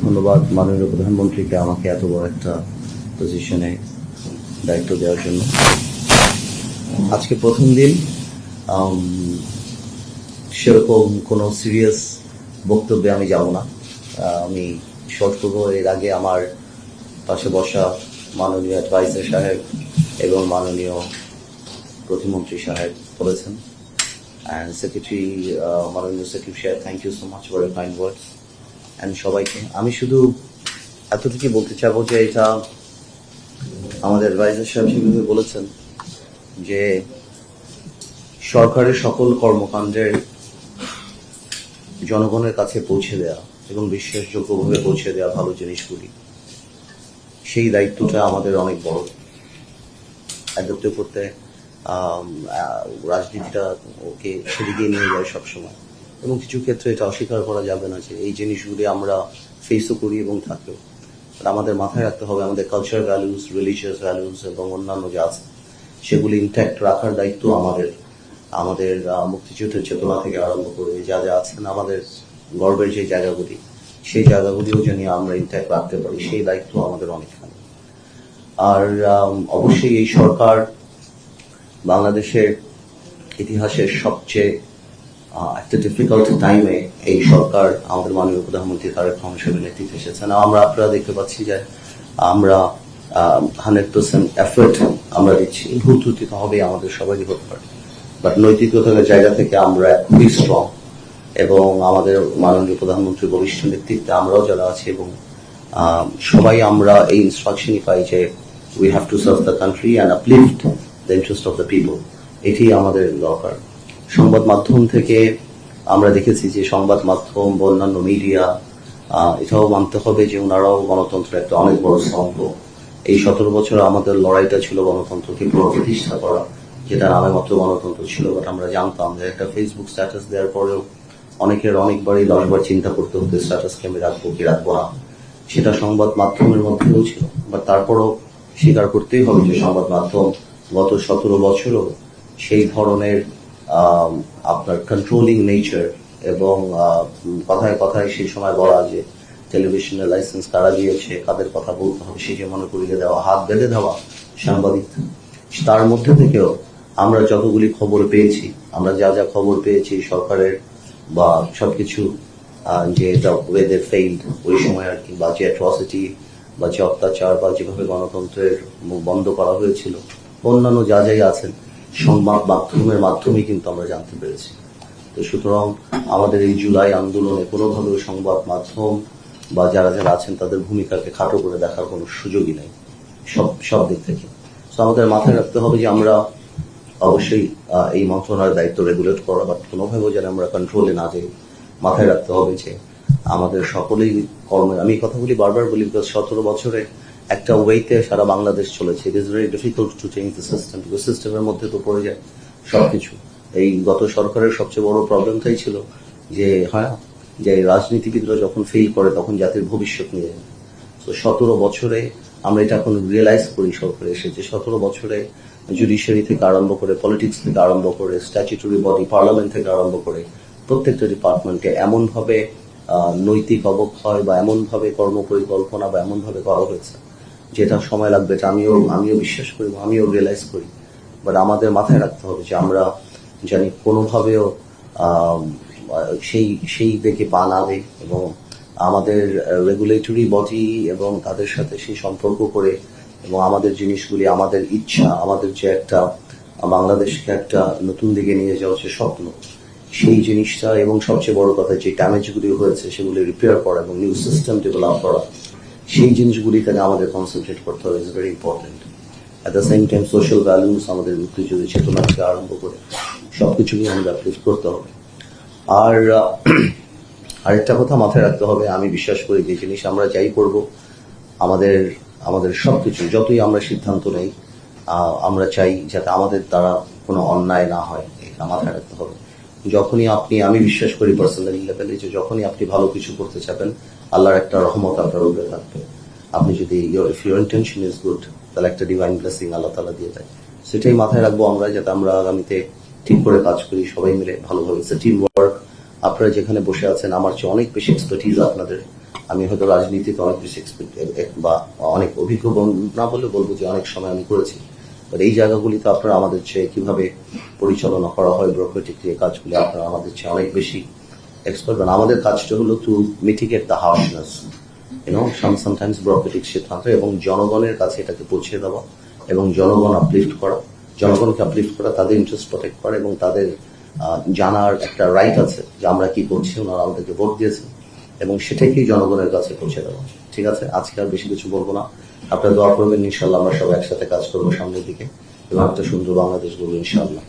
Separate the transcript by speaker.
Speaker 1: ধন্যবাদ মাননীয় প্রধানমন্ত্রীকে আমাকে এত বড় একটা পজিশনে দায়িত্ব দেওয়ার জন্য। আজকে প্রথম দিন, সেরকম কোনো সিরিয়াস বক্তব্যে আমি যাব না। আমি শর্ট করবো। এর আগে আমার পাশে বসা মাননীয় অ্যাডভাইজার সাহেব এবং মাননীয় প্রতিমন্ত্রী সাহেব বলেছেন, অ্যান্ড সেক্রেটারি, মাননীয় সেক্রেটারি সাহেব, thank you so much for your kind words. And সবাইকে আমি শুধু এতটুকুই বলতে চাবো যে এটা আমাদের অ্যাডভাইজার সাহেব যেভাবে বলেছেন যে সরকারের সকল কর্মকাণ্ডের জনগণের কাছে পৌঁছে দেওয়া এবং বিশ্বাসযোগ্যভাবে পৌঁছে দেওয়া ভালো জিনিসগুলি, সেই দায়িত্বটা আমাদের অনেক বড়। একত্র করতে রাজনীতিটা ওকে সেদিকে নিয়ে যায় সবসময়, এবং কিছু ক্ষেত্রে এটা অস্বীকার করা যাবে না যে এই জিনিসগুলি আমরা ফেসও করি এবং থাকেও। আমাদের মাথায় রাখতে হবে আমাদের কালচার ভ্যালুজ, রিলিজিয়াস ভ্যালুজ এবং অন্যান্য যা আছে সেগুলি ইনট্যাক্ট রাখার দায়িত্ব আমাদের। আমাদের মুক্তিযুদ্ধের চেতনা থেকে আরম্ভ করে যা যা আছেন আমাদের গর্বের যে জায়গাগুলি, সেই জায়গাগুলিও যেন আমরা ইনট্যাক্ট রাখতে পারি, সেই দায়িত্ব আমাদের অনেকখানি। আর অবশ্যই এই সরকার বাংলাদেশের ইতিহাসের সবচেয়ে একটা ডিফিকাল্ট টাইমে এই সরকার আমাদের মাননীয় প্রধানমন্ত্রী তারেক রহমান সাহেবের নেতৃত্বে এসেছেন। আপনারা দেখতে পাচ্ছি যে আমরা 100% এফোর্ট আমরা দিচ্ছি। ভুল ত্রুটি তো হবেই, আমাদের সবারই হতে পারে, বাট নৈতিকতার জায়গা থেকে আমরা খুবই স্ট্রং, এবং আমাদের মাননীয় প্রধানমন্ত্রীর বলিষ্ঠ নেতৃত্বে আমরাও যারা আছি এবং সবাই আমরা এই ইনস্ট্রাকশনই পাই যে we have to serve the country and uplift the interest of the people. এটি আমাদের দরকার। সংবাদ মাধ্যম থেকে আমরা দেখেছি যে সংবাদ মাধ্যম বা অন্যান্য মিডিয়া, এটাও মানতে হবে যে ওনারাও গণতন্ত্রের একটা অনেক বড় স্তম্ভ। এই 17 বছর আমাদের লড়াইটা ছিল গণতন্ত্রকে প্রতিষ্ঠা করা, যেটা নামে মাত্র গণতন্ত্র ছিল। বাট আমরা জানতাম যে একটা ফেসবুক স্ট্যাটাস দেওয়ার পরেও অনেকের অনেকবারই 10 বার চিন্তা করতে হতো স্ট্যাটাসকে আমি রাখবো কি রাখবো না। সেটা সংবাদ মাধ্যমের মধ্যেও ছিল, বাট তারপরও স্বীকার করতেই হবে যে সংবাদ মাধ্যম গত 17 বছরও সেই ধরনের আপনার কন্ট্রোলিং নেচার, এবং কথায় কথায় সেই সময় বলা যে টেলিভিশনের লাইসেন্স কারা দিয়েছে, কাদের কথা বলতে হবে সেই যে মনে করিয়ে দেওয়া, হাত বেঁধে দেওয়া সাংবাদিক। তার মধ্যে থেকেও আমরা যতগুলি খবর পেয়েছি, আমরা যা যা খবর পেয়েছি সরকারের বা সবকিছু যে ওয়েদের ফেইল্ড ওই সময় আর কি, বা যে অ্যাট্রসিটি বা যে অত্যাচার বা যেভাবে গণতন্ত্রের মুখ বন্ধ করা হয়েছিল, অন্যান্য যা যাই আছেন সংবাদ মাধ্যমের মাধ্যমে কিন্তু আমরা জানতে পেরেছি। তো সুতরাং আমাদের এই জুলাই আন্দোলনে কোনোভাবেও সংবাদ মাধ্যম বা যারা যারা আছেন তাদের ভূমিকাকে খাটো করে দেখার কোনো সুযোগই নেই সব দিক থেকে। তো আমাদের মাথায় রাখতে হবে যে আমরা অবশ্যই এই মন্ত্রণালয়ের দায়িত্ব রেগুলেট করা, বাট কোনোভাবেও যেন আমরা কন্ট্রোলে না যাই। মাথায় রাখতে হবে যে আমাদের সকলেই কর্মে, আমি কথাগুলি বারবার বলি, বিকজ 17 বছরে একটা ওয়েতে সারা বাংলাদেশ চলেছে। It is very difficult to change the system, because সিস্টেমের মধ্যে তো পড়ে যায় সবকিছু। এই গত সরকারের সবচেয়ে বড় প্রবলেমটাই ছিল যে যে রাজনীতিবিদরা যখন ফেল করে তখন জাতির ভবিষ্যৎ নিয়ে যায়। তো 17 বছরে আমরা এটা এখন রিয়েলাইজ করি সরকার এসে যে 17 বছরে জুডিশিয়ারি থেকে আরম্ভ করে, পলিটিক্স থেকে আরম্ভ করে, স্ট্যাচুটরি বডি পার্লামেন্ট থেকে আরম্ভ করে প্রত্যেকটা ডিপার্টমেন্টকে এমনভাবে নৈতিক অবক্ষয় বা এমনভাবে কর্মপরিকল্পনা বা এমনভাবে করা হয়েছে যেটা সময় লাগবে, এটা আমিও বিশ্বাস করি, আমিও রিয়েলাইজ করি। বাট আমাদের মাথায় রাখতে হবে যে আমরা জানি কোনোভাবেও সেই দিকে পা না দেয়, এবং আমাদের রেগুলেটরি বডি এবং তাদের সাথে সেই সম্পর্ক করে, এবং আমাদের জিনিসগুলি, আমাদের ইচ্ছা, আমাদের যে একটা বাংলাদেশকে একটা নতুন দিকে নিয়ে যাওয়ার যে স্বপ্ন, সেই জিনিসটা, এবং সবচেয়ে বড় কথা যে ড্যামেজগুলি হয়েছে সেগুলি রিপেয়ার করা এবং নিউ সিস্টেম ডেভেলপ করা, সেই জিনিসগুলিতে আমাদের কনসেন্ট্রেট করতে হবে। Is very important. At the same time social values, আমাদের মুক্তিযুদ্ধের চেতনা থেকে আরম্ভ করে সবকিছুকে আমাদের অ্যাপ্লিক করতে হবে। আর আরেকটা কথা মাথায় রাখতে হবে, আমি বিশ্বাস করি যে জিনিস আমরা যাই করবো, আমাদের সবকিছু যতই আমরা সিদ্ধান্ত নেই, আমরা চাই যাতে আমাদের দ্বারা কোনো অন্যায় না হয়, এটা মাথায় রাখতে হবে। যখনই আমি বিশ্বাস করি পার্সোনালি লেভেলে যে যখনই আপনি ভালো কিছু করতে চাবেন, আল্লাহর একটা রহমত আপনার উপরে থাকবে। আপনি যদি if your intention is good, তাহলে একটা ডিভাইন ব্লেসিং আল্লাহ তাআলা দিয়ে দেয়। সেটাই মাথায় রাখবো আমরা, যাতে আমরা আগামীতে ঠিক করে কাজ করি সবাই মিলে ভালোভাবে। Team work. আপনারা যেখানে বসে আছেন আমার চেয়ে অনেক বেশি এক্সপার্টিজ আপনাদের। আমি হয়তো রাজনীতিতে অনেক বেশি বা অনেক অভিজ্ঞ না বলে বলবো যে অনেক সময় আমি করেছি, বাট এই জায়গাগুলিতে আপনারা আমাদের চেয়ে কিভাবে পরিচালনা করা হয় ব্রোকারেটিক যে কাজগুলি আপনারা আমাদের চেয়ে অনেক বেশি এক্সপার্ট। আমাদের কাজটা হলো টু মিটিগেট দ্য হার্শনেস সামটাইমস ব্রোকারেটিক সিদ্ধান্ত এবং জনগণের কাছে এটাকে পৌঁছে দেওয়া এবং জনগণকে আপলিফট করা, তাদের ইন্টারেস্ট প্রোটেক্ট করা এবং তাদের জানার একটা রাইট আছে যে আমরা কি করছি, ওনারা আমাদেরকে ভোট দিয়েছেন এবং সেটাকেই জনগণের কাছে পৌঁছে দেওয়া। ঠিক আছে, আজকে আর বেশি কিছু বলবো না। আপনারা দোয়া করবেন, ইনশাল্লাহ আমরা সবাই একসাথে কাজ করবো সামনের দিকে এবং একটা সুন্দর বাংলাদেশ গড়বো ইনশাল্লাহ।